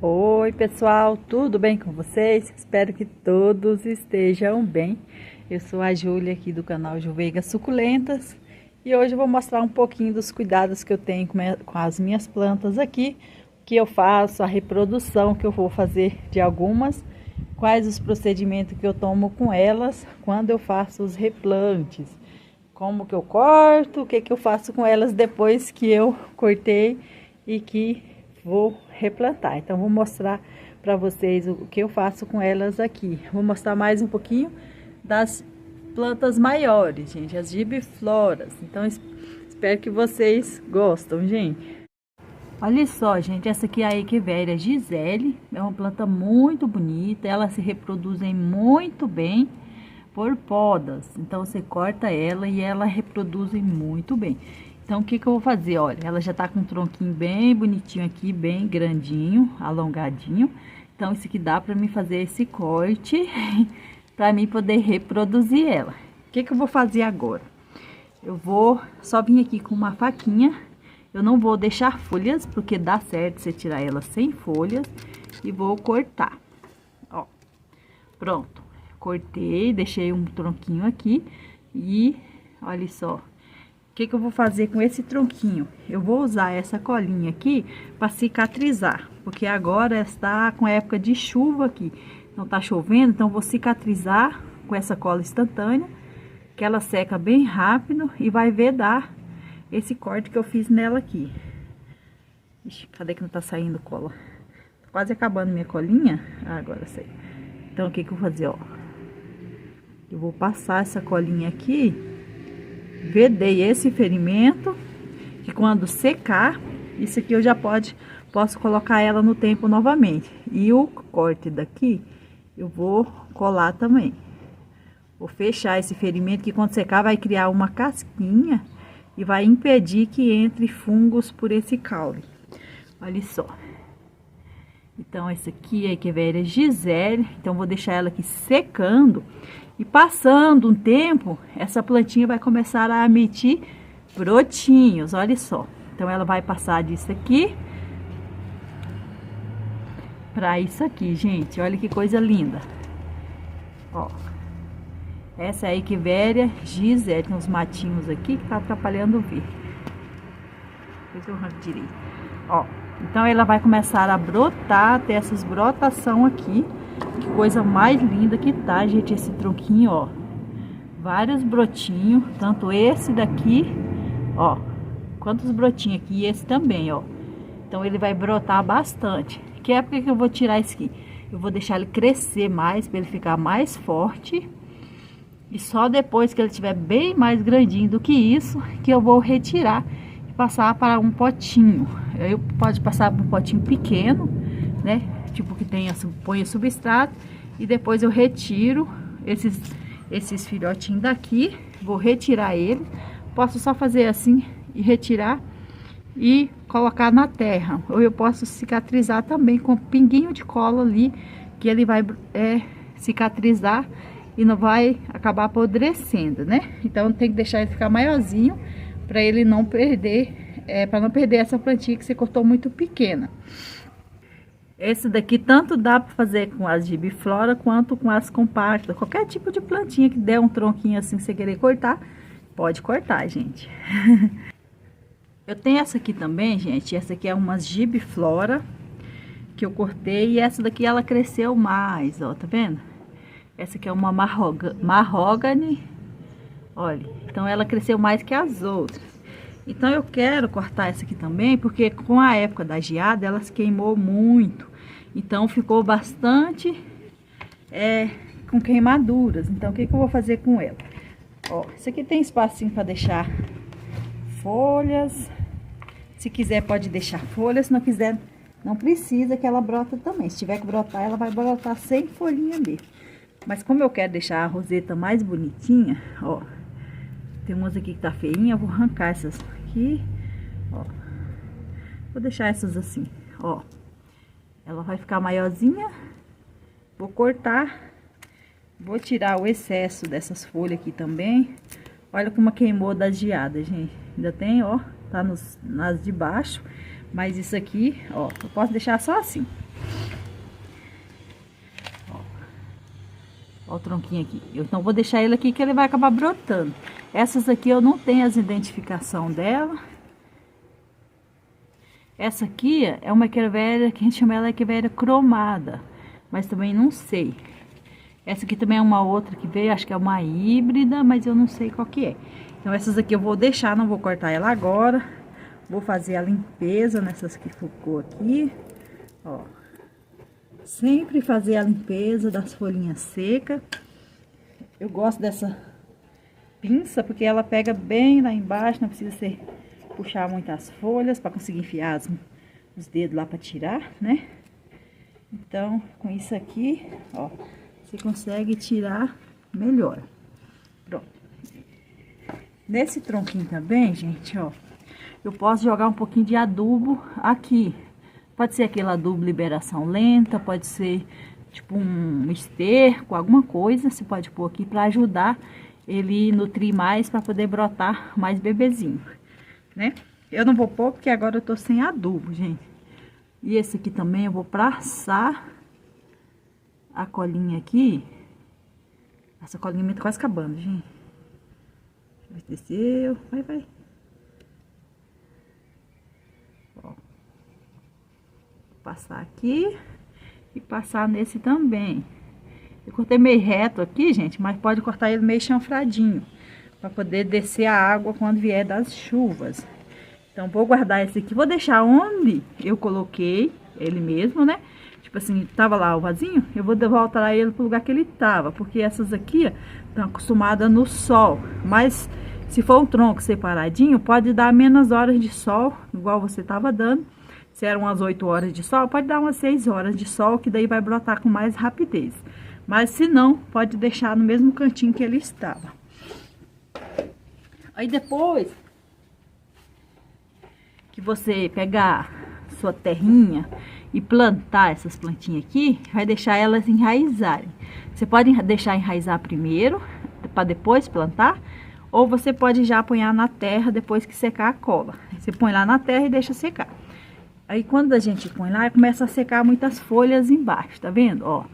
Oi pessoal, tudo bem com vocês? Espero que todos estejam bem. Eu sou a Júlia aqui do canal Juveiga Suculentas e hoje eu vou mostrar um pouquinho dos cuidados que eu tenho com as minhas plantas aqui, o que eu faço, a reprodução que eu vou fazer de algumas, quais os procedimentos que eu tomo com elas quando eu faço os replantes, como que eu corto, o que eu faço com elas depois que eu cortei e que vou replantar. Então vou mostrar para vocês o que eu faço com elas aqui. Vou mostrar mais um pouquinho das plantas maiores, gente, as gibifloras. Então espero que vocês gostem, gente. Olha só, gente, essa aqui é a Echeveria Gisele, é uma planta muito bonita, elas se reproduzem muito bem por podas. Então você corta ela e ela reproduz muito bem. Então, o que eu vou fazer? Olha, ela já tá com um tronquinho bem bonitinho aqui, bem grandinho, alongadinho. Então, isso aqui dá pra mim fazer esse corte, pra mim poder reproduzir ela. O que eu vou fazer agora? Eu vou só vir aqui com uma faquinha. Eu não vou deixar folhas, porque dá certo você tirar ela sem folhas. E vou cortar. Ó, pronto. Cortei, deixei um tronquinho aqui e olha só. O que eu vou fazer com esse tronquinho? Eu vou usar essa colinha aqui para cicatrizar, porque agora está com a época de chuva aqui, não tá chovendo, então vou cicatrizar com essa cola instantânea, que ela seca bem rápido e vai vedar esse corte que eu fiz nela aqui. Ixi, cadê que não tá saindo cola? Tá quase acabando minha colinha. Ah, agora sei. Então o que eu vou fazer, ó? Eu vou passar essa colinha aqui. Vedei esse ferimento, que quando secar, isso aqui eu já posso colocar ela no tempo novamente. E o corte daqui, eu vou colar também. Vou fechar esse ferimento, que quando secar vai criar uma casquinha e vai impedir que entre fungos por esse caule. Olha só. Então, essa aqui é a Echeveria Gisele, então vou deixar ela aqui secando. E passando um tempo, essa plantinha vai começar a emitir brotinhos, olha só. Então, ela vai passar disso aqui para isso aqui, gente. Olha que coisa linda. Ó, essa é a Echeveria Gisele. Tem uns matinhos aqui que tá atrapalhando o ver. Deixa eu arrancar direito. Ó, então ela vai começar a brotar, ter essas brotação aqui. Que coisa mais linda que tá, gente, esse tronquinho, ó. Vários brotinhos, tanto esse daqui, ó, quantos brotinhos aqui, e esse também, ó. Então ele vai brotar bastante. Que época que eu vou tirar esse aqui? Eu vou deixar ele crescer mais, para ele ficar mais forte. E só depois que ele estiver bem mais grandinho do que isso, que eu vou retirar e passar para um potinho. Eu pode passar para um potinho pequeno, né? Tipo que tenha, põe substrato e depois eu retiro esses filhotinhos daqui, vou retirar ele, posso só fazer assim e retirar e colocar na terra, ou eu posso cicatrizar também com um pinguinho de cola ali, que ele vai cicatrizar e não vai acabar apodrecendo, né? Então tem que deixar ele ficar maiorzinho para ele não perder, para não perder essa plantinha que você cortou muito pequena. Esse daqui tanto dá para fazer com as gibiflora quanto com as compactas. Qualquer tipo de plantinha que der um tronquinho assim que você querer cortar, pode cortar, gente. Eu tenho essa aqui também, gente. Essa aqui é uma gibiflora que eu cortei e essa daqui ela cresceu mais, ó, tá vendo? Essa aqui é uma mahogany. Olha, então ela cresceu mais que as outras. Então eu quero cortar essa aqui também, porque com a época da geada, ela se queimou muito. Então ficou bastante com queimaduras. Então o que eu vou fazer com ela? Ó, isso aqui tem espacinho para deixar folhas. Se quiser pode deixar folhas, se não quiser não precisa que ela brota também. Se tiver que brotar, ela vai brotar sem folhinha mesmo. Mas como eu quero deixar a roseta mais bonitinha, ó. Tem umas aqui que tá feinha, eu vou arrancar essas aqui, ó. Vou deixar essas assim, ó. Ela vai ficar maiorzinha. Vou cortar. Vou tirar o excesso dessas folhas aqui também. Olha como queimou das geadas, gente. Ainda tem, ó, tá nas de baixo. Mas isso aqui, ó, eu posso deixar só assim. Ó o tronquinho aqui. Eu então vou deixar ele aqui que ele vai acabar brotando. Essas aqui eu não tenho as identificação dela. Essa aqui é uma equivera que a gente chama ela equivera cromada, mas também não sei. Essa aqui também é uma outra que veio, acho que é uma híbrida, mas eu não sei qual que é. Então essas aqui eu vou deixar, não vou cortar ela agora. Vou fazer a limpeza nessas que ficou aqui, ó. Sempre fazer a limpeza das folhinhas secas. Eu gosto dessa pinça porque ela pega bem lá embaixo, não precisa ser puxar muitas folhas para conseguir enfiar os dedos lá para tirar, né? Então, com isso aqui, ó, você consegue tirar melhor. Pronto. Nesse tronquinho também, gente, ó, eu posso jogar um pouquinho de adubo aqui. Pode ser aquele adubo liberação lenta, pode ser tipo um esterco, alguma coisa. Você pode pôr aqui para ajudar ele nutrir mais, para poder brotar mais bebezinho, né? Eu não vou pôr porque agora eu tô sem adubo, gente. E esse aqui também eu vou passar a colinha aqui. Essa colinha tá quase acabando, gente. Desceu, vai. Ó. Passar aqui e passar nesse também. Eu cortei meio reto aqui, gente, mas pode cortar ele meio chanfradinho, para poder descer a água quando vier das chuvas. Então vou guardar esse aqui, vou deixar onde eu coloquei ele mesmo, né? Tipo assim, tava lá o vasinho, eu vou voltar ele pro lugar que ele tava, porque essas aqui estão acostumadas no sol, mas se for um tronco separadinho, pode dar menos horas de sol, igual você tava dando. Se eram umas 8 horas de sol, pode dar umas 6 horas de sol, que daí vai brotar com mais rapidez. Mas se não, pode deixar no mesmo cantinho que ele estava. Aí depois que você pegar sua terrinha e plantar essas plantinhas aqui, vai deixar elas enraizarem. Você pode deixar enraizar primeiro, para depois plantar, ou você pode já apanhar na terra depois que secar a cola. Você põe lá na terra e deixa secar. Aí quando a gente põe lá, começa a secar muitas folhas embaixo, tá vendo? Ó.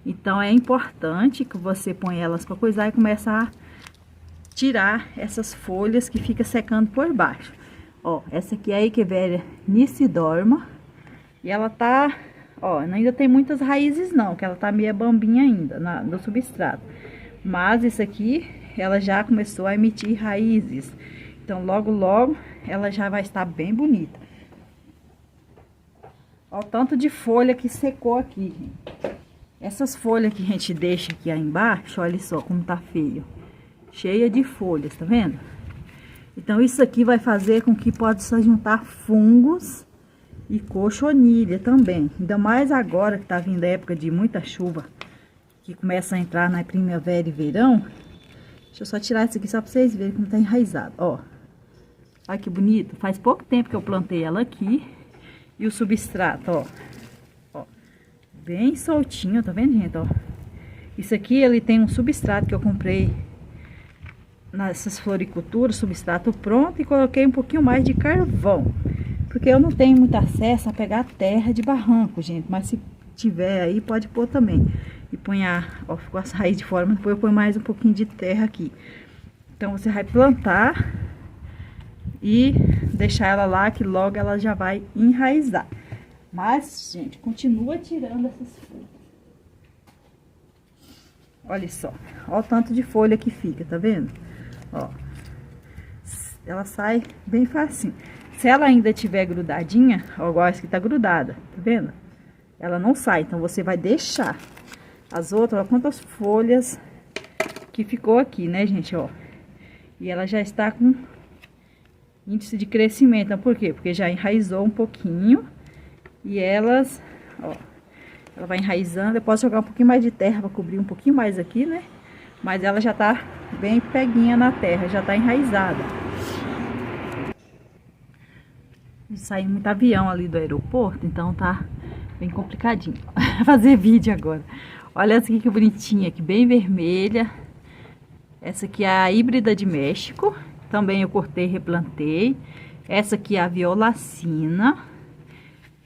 Então é importante que você põe elas para coisar e começa a tirar essas folhas que fica secando por baixo. Ó, essa aqui é a Echeveria Nissidorma. E ela tá, ó, ainda tem muitas raízes não, que ela tá meio bambinha ainda no substrato. Mas isso aqui, ela já começou a emitir raízes. Então logo ela já vai estar bem bonita. Ó o tanto de folha que secou aqui, gente. Essas folhas que a gente deixa aqui embaixo, olha só como tá feio. Cheia de folhas, tá vendo? Então isso aqui vai fazer com que possa juntar fungos e cochonilha também. Ainda mais agora que tá vindo a época de muita chuva, que começa a entrar na primavera e verão. Deixa eu só tirar isso aqui só pra vocês verem como tá enraizado, ó. Olha que bonito. Faz pouco tempo que eu plantei ela aqui. E o substrato, ó, bem soltinho, tá vendo, gente, ó? Isso aqui, ele tem um substrato que eu comprei nessas floriculturas, substrato pronto, e coloquei um pouquinho mais de carvão. Porque eu não tenho muito acesso a pegar terra de barranco, gente, mas se tiver aí, pode pôr também. E põe ó, ficou as raízes de fora, mas depois eu ponho mais um pouquinho de terra aqui. Então, você vai plantar e deixar ela lá, que logo ela já vai enraizar. Mas, gente, continua tirando essas folhas. Olha só, ó o tanto de folha que fica, tá vendo? Ó, ela sai bem facinho. Se ela ainda tiver grudadinha, ó, igual essa que tá grudada, tá vendo? Ela não sai, então você vai deixar. As outras, ó, quantas folhas que ficou aqui, né, gente, ó. E ela já está com índice de crescimento. Então, por quê? Porque já enraizou um pouquinho. E elas, ó, ela vai enraizando. Eu posso jogar um pouquinho mais de terra para cobrir um pouquinho mais aqui, né? Mas ela já tá bem peguinha na terra, já tá enraizada. Saiu muito avião ali do aeroporto, então tá bem complicadinho fazer vídeo agora. Olha essa aqui que bonitinha, aqui bem vermelha. Essa aqui é a híbrida de México. Também eu cortei e replantei. Essa aqui é a violacina.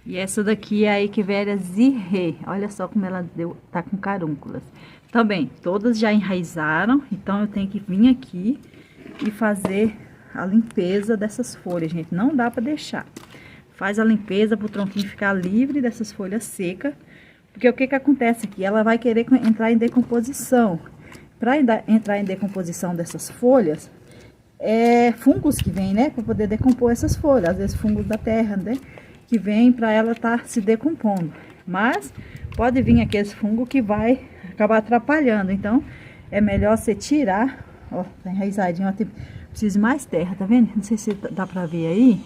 E essa daqui é a Echeveria zirrhea. Olha só como ela tá com carúnculas. Também, todas já enraizaram, então eu tenho que vir aqui e fazer a limpeza dessas folhas, gente. Não dá pra deixar. Faz a limpeza pro tronquinho ficar livre dessas folhas secas. Porque o que que acontece aqui? Ela vai querer entrar em decomposição. Para entrar em decomposição dessas folhas, é fungos que vem, né? Para poder decompor essas folhas. Às vezes fungos da terra, né? Que vem para ela estar se decompondo. Mas pode vir aqueles fungos que vai acabar atrapalhando. Então é melhor você tirar. Ó, tá enraizadinho. Ó, precisa mais terra, tá vendo? Não sei se dá para ver aí.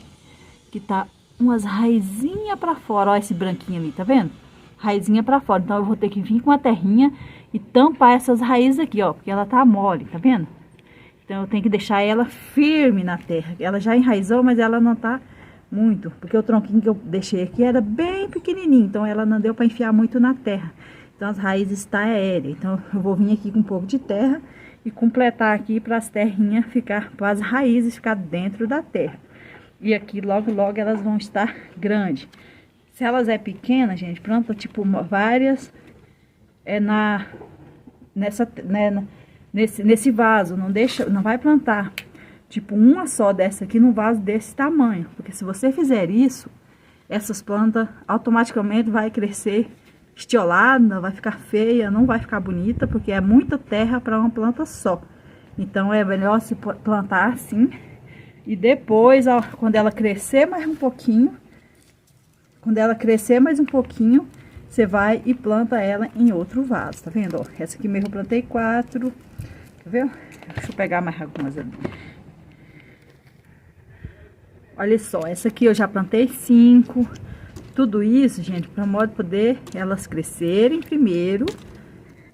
Que tá umas raizinhas para fora. Ó, esse branquinho ali, tá vendo? Raizinha para fora. Então eu vou ter que vir com a terrinha e tampar essas raízes aqui, ó. Porque ela tá mole, tá vendo? Então eu tenho que deixar ela firme na terra. Ela já enraizou, mas ela não tá muito. Porque o tronquinho que eu deixei aqui era bem pequenininho. Então ela não deu para enfiar muito na terra. Então as raízes estão aéreas. Então eu vou vir aqui com um pouco de terra e completar aqui para as terrinhas ficar, para as raízes ficar dentro da terra. E aqui logo logo elas vão estar grandes. Se elas é pequena, gente, planta tipo várias nesse vaso, não vai plantar tipo uma só dessa aqui num vaso desse tamanho, porque se você fizer isso, essas plantas automaticamente vai crescer estiolada, vai ficar feia, não vai ficar bonita, porque é muita terra para uma planta só. Então é melhor se plantar assim e depois, ó, quando ela crescer mais um pouquinho, você vai e planta ela em outro vaso, tá vendo? Ó, essa aqui mesmo eu plantei 4, tá vendo? Deixa eu pegar mais algumas ali. Olha só, essa aqui eu já plantei 5. Tudo isso, gente, para modo poder elas crescerem primeiro,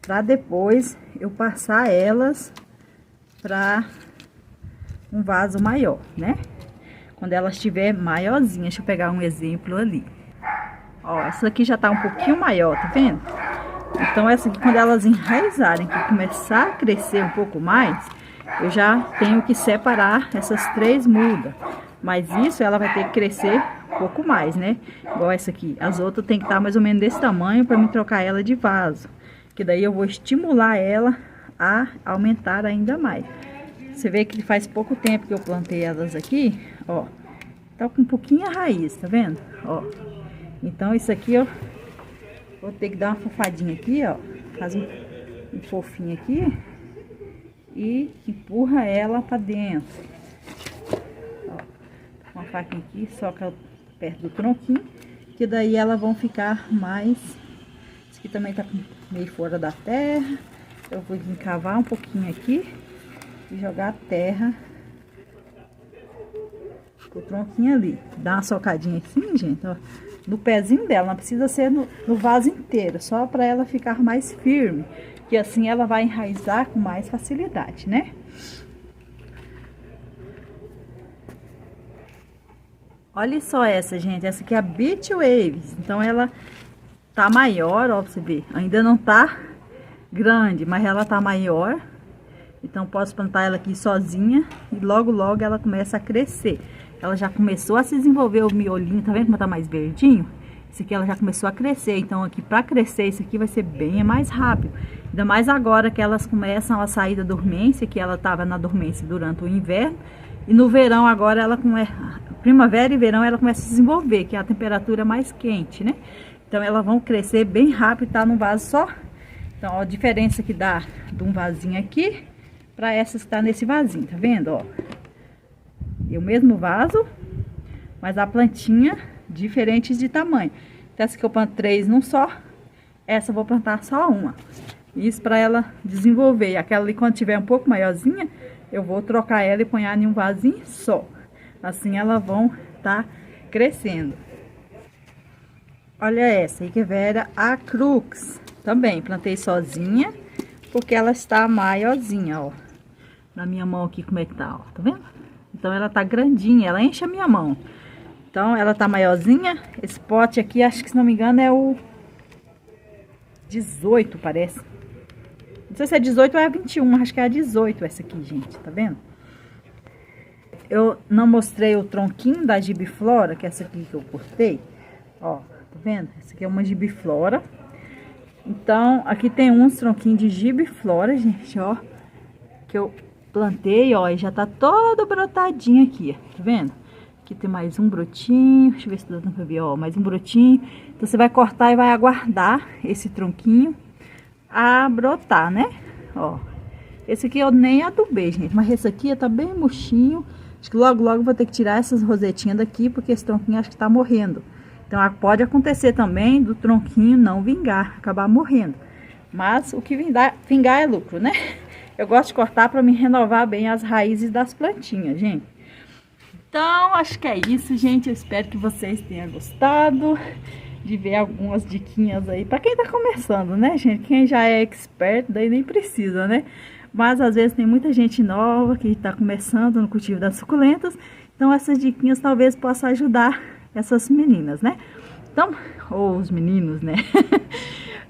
para depois eu passar elas para um vaso maior, né? Quando elas estiver maiorzinha, deixa eu pegar um exemplo ali. Ó, essa aqui já tá um pouquinho maior, tá vendo? Então essa aqui, quando elas enraizarem, que começar a crescer um pouco mais, eu já tenho que separar essas 3 mudas. Mas isso ela vai ter que crescer um pouco mais, né? Igual essa aqui. As outras tem que estar mais ou menos desse tamanho para me trocar ela de vaso. Que daí eu vou estimular ela a aumentar ainda mais. Você vê que faz pouco tempo que eu plantei elas aqui, ó. Tá com um pouquinho a raiz, tá vendo? Ó. Então isso aqui, ó, vou ter que dar uma fofadinha aqui, ó. Faz um fofinho aqui e empurra ela pra dentro. Ó, uma faquinha aqui, soca perto do tronquinho, que daí elas vão ficar mais... Isso aqui também tá meio fora da terra. Eu vou encavar um pouquinho aqui e jogar a terra pro tronquinho ali. Dá uma socadinha assim, gente, ó, no pezinho dela. Não precisa ser no vaso inteiro, só para ela ficar mais firme, que assim ela vai enraizar com mais facilidade, né? Olha só essa, gente. Essa aqui é a Beach Waves. Então ela tá maior, ó, pra você ver. Ainda não tá grande, mas ela tá maior. Então posso plantar ela aqui sozinha e logo logo ela começa a crescer. Ela já começou a se desenvolver o miolinho, tá vendo como tá mais verdinho? Esse aqui ela já começou a crescer, então aqui para crescer isso aqui vai ser bem mais rápido. Ainda mais agora que elas começam a sair da dormência, que ela tava na dormência durante o inverno. E no verão agora ela primavera e verão ela começa a se desenvolver, que é a temperatura mais quente, né? Então elas vão crescer bem rápido, tá num vaso só. Então ó, a diferença que dá de um vasinho aqui para essas que tá nesse vasinho, tá vendo, ó? E o mesmo vaso, mas a plantinha diferentes de tamanho. Então essa que eu planto 3 num só, essa eu vou plantar só uma. Isso para ela desenvolver. Aquela ali quando tiver um pouco maiorzinha, eu vou trocar ela e pôr em um vasinho só. Assim elas vão estar crescendo. Olha essa, Echeveria acrux. Também plantei sozinha, porque ela está maiorzinha, ó. Na minha mão aqui como é que tá, ó. Tá vendo? Então ela tá grandinha, ela enche a minha mão. Então ela tá maiorzinha. Esse pote aqui, acho que se não me engano é o 18, parece. Não sei se é 18 ou é 21, acho que é a 18 essa aqui, gente, tá vendo? Eu não mostrei o tronquinho da gibiflora, que é essa aqui que eu cortei. Ó, tá vendo? Essa aqui é uma gibiflora. Então, aqui tem uns tronquinhos de gibiflora, gente, ó. Que eu plantei, ó, e já tá todo brotadinho aqui, ó. Tá vendo? Aqui tem mais um brotinho. Deixa eu ver se dá pra ver, ó. Mais um brotinho. Então, você vai cortar e vai aguardar esse tronquinho a brotar, né? Ó. Esse aqui eu nem adubei, gente. Mas esse aqui tá bem murchinho. Acho que logo, logo eu vou ter que tirar essas rosetinhas daqui, porque esse tronquinho acho que tá morrendo. Então, pode acontecer também do tronquinho não vingar, acabar morrendo. Mas o que vingar é lucro, né? Eu gosto de cortar para me renovar bem as raízes das plantinhas, gente. Então, acho que é isso, gente. Eu espero que vocês tenham gostado de ver algumas diquinhas aí. Para quem tá começando, né, gente? Quem já é expert, daí nem precisa, né? Mas às vezes tem muita gente nova que tá começando no cultivo das suculentas. Então, essas diquinhas talvez possam ajudar essas meninas, né? Então, ou os meninos, né?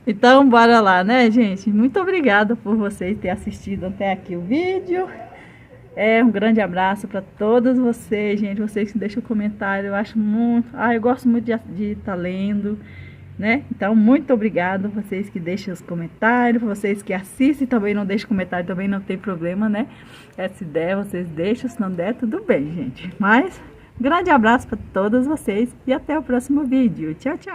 Então, bora lá, né, gente? Muito obrigada por vocês terem assistido até aqui o vídeo. Um grande abraço para todas vocês, gente. Vocês que deixam comentário, eu acho muito... eu gosto muito de estar lendo, né? Então, muito obrigada vocês que deixam os comentários, vocês que assistem também não deixam comentário, também não tem problema, né? Essa ideia vocês deixam, se não der, tudo bem, gente. Mas... grande abraço para todas vocês e até o próximo vídeo. Tchau, tchau!